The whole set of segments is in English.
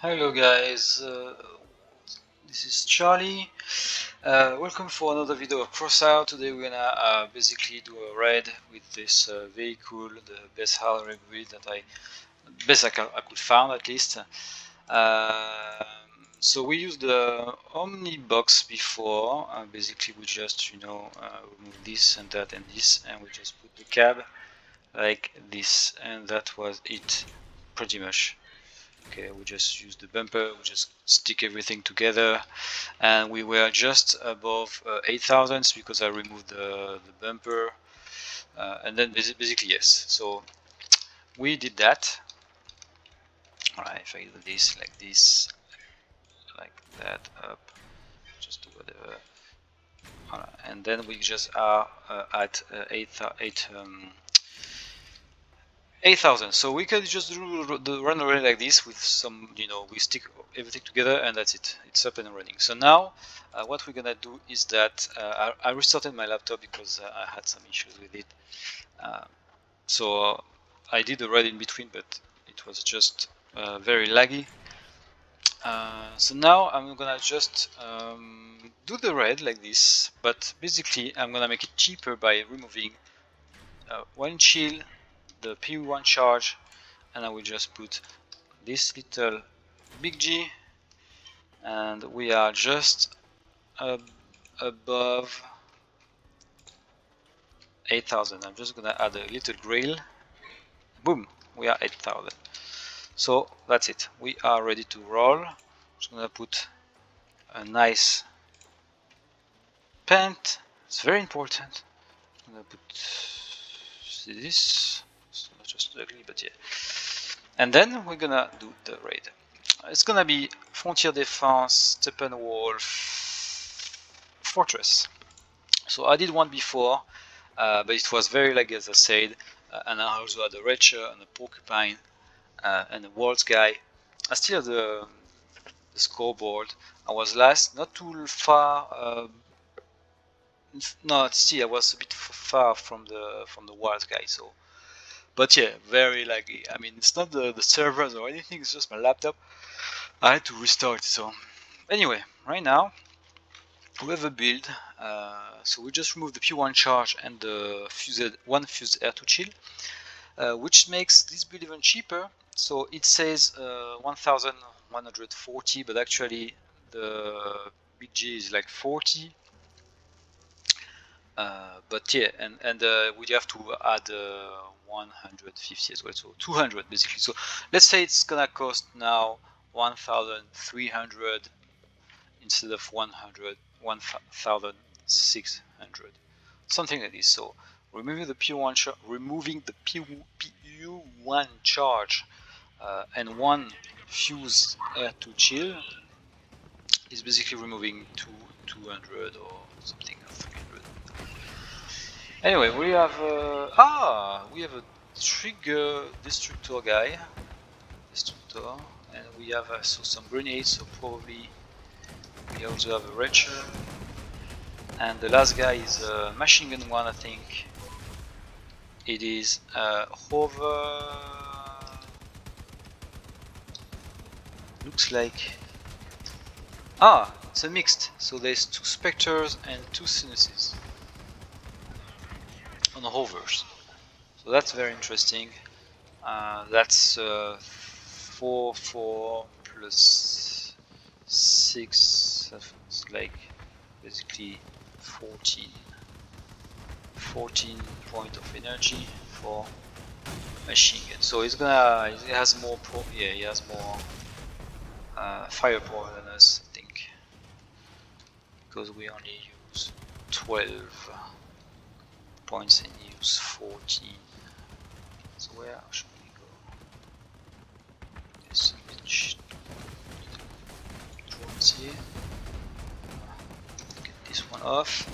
Hello guys, this is Charlie. Welcome for another video of Crossout. Today we're gonna basically do a raid with this vehicle, the best hardware build that I could find at least. So we used the Omni box before. Basically we just remove this and that and this, and we just put the cab like this, and that was it pretty much. Okay, we just use the bumper, we just stick everything together, and we were just above 8,000 because I removed the bumper, and then basically yes. So we did that. Alright, if I do this like that, up, just do whatever. Alright, and then we just are at 8,000. So we can just run away like this with some, we stick everything together and that's it. It's up and running. So now what we're gonna do is that I restarted my laptop because I had some issues with it. So I did a raid in between, but it was just very laggy. So now I'm gonna just do the raid like this, but basically I'm gonna make it cheaper by removing one shield, the P1 charge, and I will just put this little big G, and we are just above 8,000. I'm just gonna add a little grill. Boom, we are 8,000. So that's it, we are ready to roll. I'm just gonna put a nice paint, it's very important. I'm gonna put this, it's not just ugly, but yeah. And then we're gonna do the raid. It's gonna be Frontier Defense, Steppenwolf, Fortress. So I did one before, but it was very laggy as I said, and I also had a Retcher and a Porcupine and a World's Guy. I still have the scoreboard. I was last, not too far. No, still I was a bit far from the World's Guy. So, but yeah, very laggy. I mean, it's not the servers or anything. It's just my laptop. I had to restart. So, anyway, right now we have a build. So we just remove the P1 charge and the one fused air to chill, which makes this build even cheaper. So it says 1,140, but actually the big G is like 40. But yeah, and we have to add 150 as well, so 200 basically. So let's say it's gonna cost now 1,300 instead of 1,600, something like this. So removing the P1 charge and one fuse air to chill is basically removing 200 or something, 300. Anyway, we have a trigger destructor guy, and we have so some grenades. So probably we also have a Retcher, and the last guy is a machine gun one, I think. It is hover. Looks like it's a mixed. So there's 2 Spectres and 2 Sinuses on the hovers. So that's very interesting. That's 4 plus 6. That's like basically 14 point of energy for machine gun. So it has more he has more firepower than us, I think, because we only use 12 points and use 14. So where should we go? There's some drones here. Get this one off.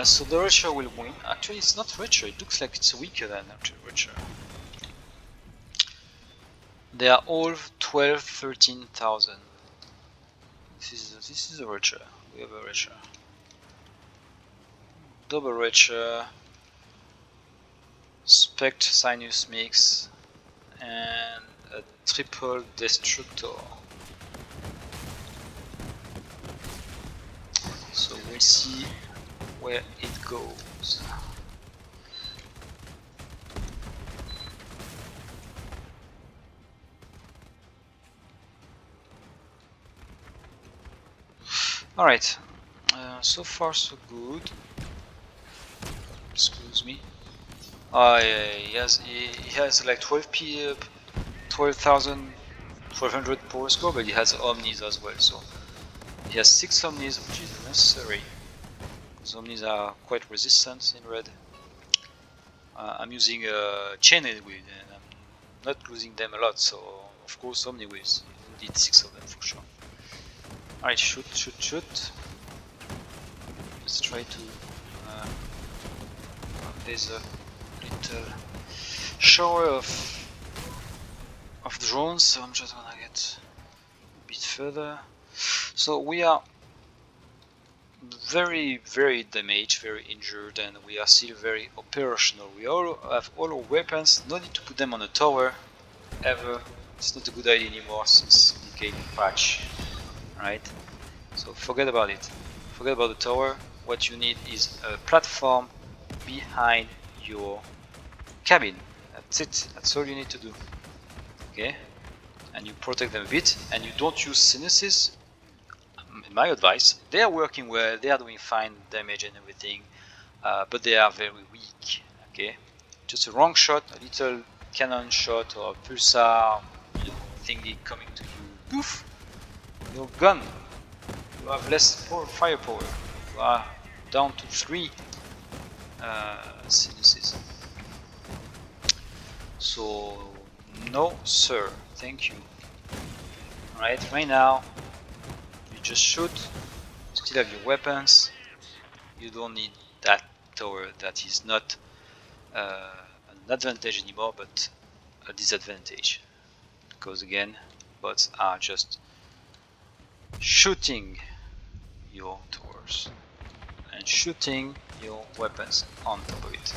So the Retcher will win. Actually, it's not Retcher. It looks like it's weaker than Retcher. They are all 12, 13,000. This is a Retcher. We have a Retcher. Double Retcher. Spect Sinus mix, and a triple destructor. So we'll see where it goes. Alright, so far so good. Excuse me. Yeah, he has like 12,100 power score, but he has omnis as well, so he has 6 omnis, which is necessary, because omnis are quite resistant in red. I'm using chain anyway, and I'm not losing them a lot, so of course omni waves, you need 6 of them for sure. Alright, shoot. Let's try to... there's a little shower of drones, so I'm just gonna get a bit further. So we are very damaged, very injured, and we are still very operational. We all have all our weapons, no need to put them on a tower ever. It's not a good idea anymore since the patch, right? So forget about it. Forget about the tower. What you need is a platform behind your cabin. That's it. That's all you need to do. Okay? And you protect them a bit, and you don't use sinuses. In my advice, they are working well, they are doing fine damage and everything, but they are very weak. Okay? Just a wrong shot, a little cannon shot or a pulsar thingy coming to you. Poof! You're gone. You have less firepower. You are down to 3 sinuses. So, no sir, thank you. Alright, right now, you just shoot, you still have your weapons, you don't need that tower. That is not an advantage anymore, but a disadvantage. Because again, bots are just shooting your towers and shooting your weapons on top of it.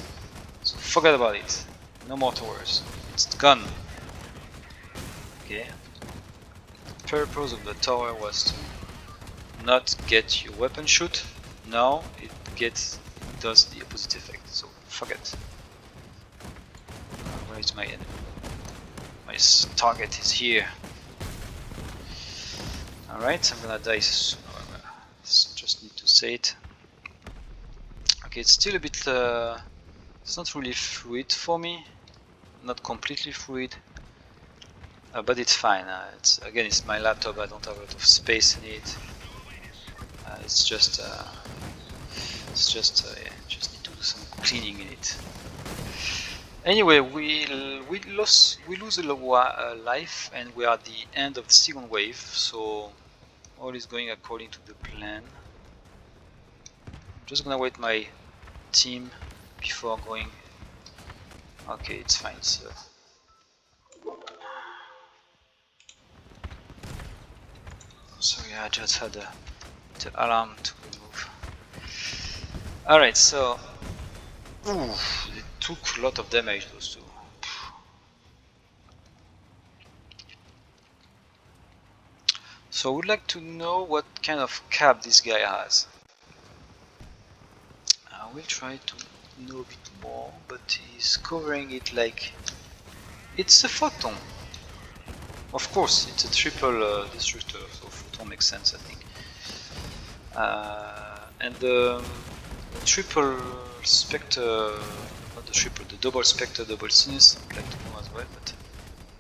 So forget about it. No more towers. It's gone. Okay. The purpose of the tower was to not get your weapon shoot. Now it does the opposite effect. So forget. Where is my enemy? My target is here. Alright, I'm gonna die soon. Just need to say it. Okay, it's still a bit. It's not really fluid for me. Not completely fluid. But it's fine. It's my laptop. I don't have a lot of space in it. It's just just need to do some cleaning in it. Anyway, we lose a life, and we are at the end of the second wave. So all is going according to the plan. I'm just gonna wait my team before going. Okay, it's fine, sir. Sorry, I just had the alarm to remove. Alright, so they took a lot of damage, those two. So I would like to know what kind of cap this guy has. I will try to know a bit more, but he's covering it like it's a photon. Of course, it's a triple destructor, so photon makes sense, I think. And the triple spectre, not the triple, the double spectre, double sinus, I'd like to know as well, but I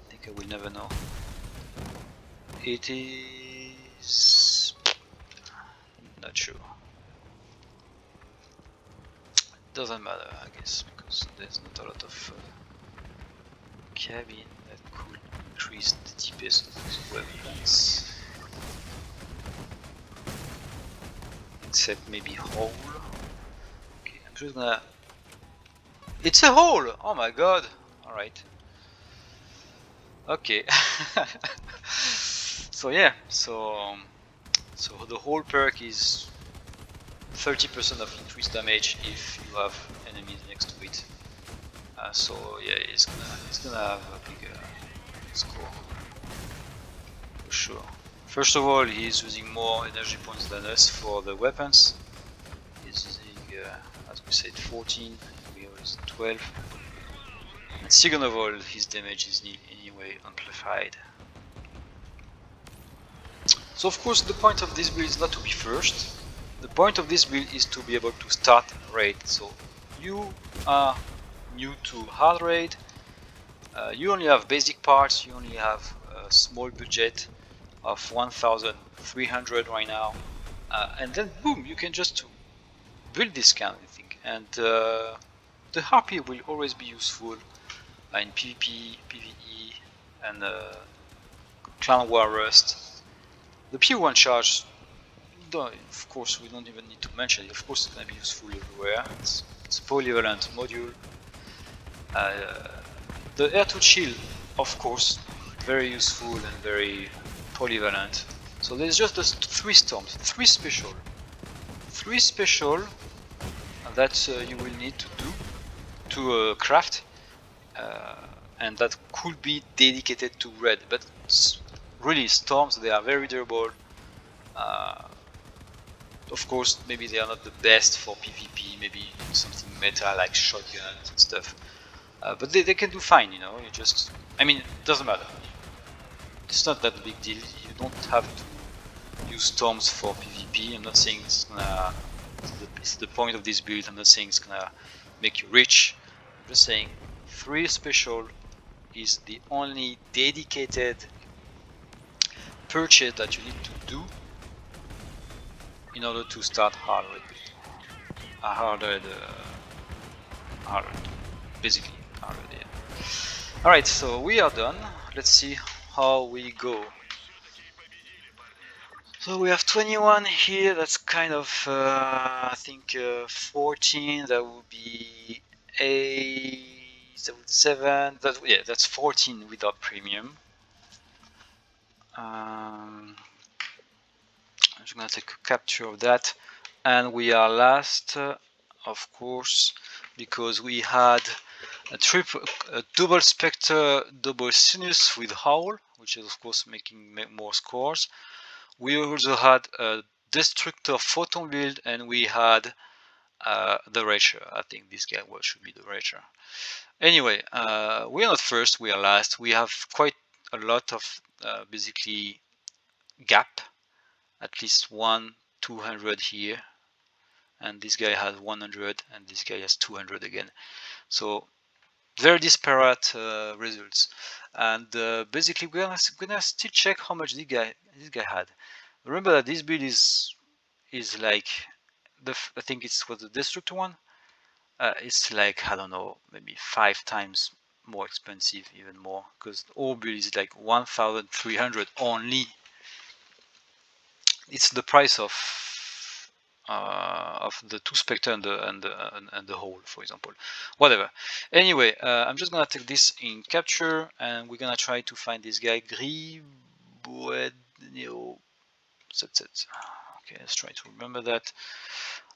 think I will never know. It is not sure. It doesn't matter, I guess, because there's not a lot of cabin that could increase the DPS of these weapons. Except maybe hole. Okay, I'm just gonna. It's a hole! Oh my god! Alright. Okay. So yeah, so the whole perk is 30% of increased damage if you have enemies next to it. So yeah, it's gonna have a score for sure. First of all, he's using more energy points than us for the weapons. He's using, as we said, 14, we are using 12. And second of all, his damage is anyway amplified. So of course the point of this build is not to be first. The point of this build is to be able to start raid. So you are new to hard raid, you only have basic parts, you only have a small budget of 1300 right now, and then boom, you can just build this kind of thing. And the harpy will always be useful in PvP, PvE, and Clan War Rust. The P1 charge, of course, we don't even need to mention it. Of course, it's going to be useful everywhere. It's a polyvalent module. The air-to shield, of course, very useful and very polyvalent. So there's just those 3 storms, 3 special that you will need to do to craft, and that could be dedicated to red. But really, storms, they are very durable. Of course, maybe they are not the best for PvP, maybe something meta like shotguns and stuff. But they can do fine, you know, I mean, it doesn't matter. It's not that big deal, you don't have to use storms for PvP. I'm not saying it's the point of this build, I'm not saying it's gonna make you rich. I'm just saying 3 special is the only dedicated purchase that you need to do in order to start hard raid. Basically hard raid, yeah. Alright, so we are done. Let's see how we go. So we have 21 here, that's kind of, I think 14, that would be 8, 7, that's 14 without premium. I'm just gonna take a capture of that. And we are last, of course, because we had a double spectre, double sinus with howl, which is of course making more scores. We also had a destructor photon build, and we had the Racher. I think this guy should be the Racher. Anyway, we are not first, we are last. We have quite a lot of basically gap, at least 200 here, and this guy has 100, and this guy has 200 again. So very disparate results. And basically we're gonna still check how much this guy had. Remember that this build is like I think it was the destructor one. It's like, I don't know, maybe 5 times more expensive, even more, because all build is like 1300 only. It's the price of the 2 Spectre and the whole, for example. Whatever. Anyway, I'm just gonna take this in capture, and we're gonna try to find this guy, Griboedneo. Okay, let's try to remember that.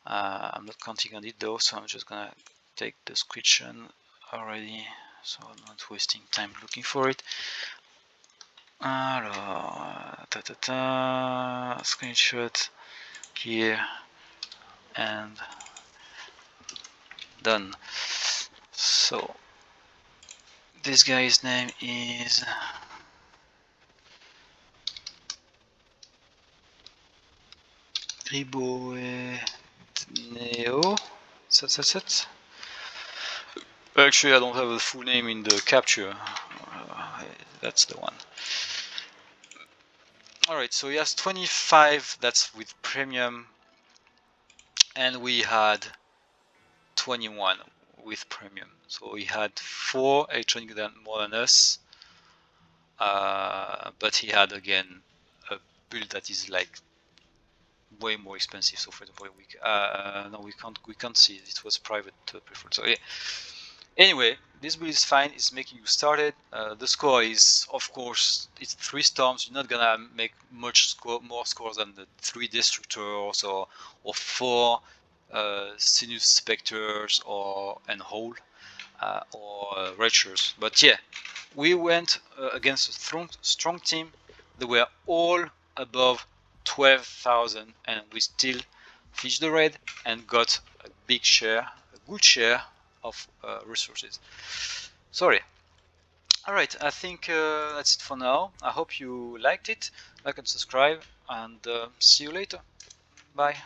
I'm not counting on it though, so I'm just gonna take the description already, so I'm not wasting time looking for it. Alors, screenshot here, and done. So this guy's name is Griboedneo. That's it. Actually, I don't have the full name in the capture. That's the one. Alright, so he has 25, that's with premium, and we had 21 with premium. So he had 4 electronic more than us, but he had again a build that is like way more expensive. So for example, no, we can't see it. It was private preferred. So yeah. Anyway, this build is fine. It's making you started. The score is, of course, it's 3 storms. You're not gonna make much more scores than the 3 destructors or 4 sinus specters and whole. or ratios. But yeah, we went against a strong team. They were all above 12,000, and we still fished the raid and got a big share, a good share of resources. Sorry. Alright, I think that's it for now. I hope you liked it. Like and subscribe, and see you later. Bye.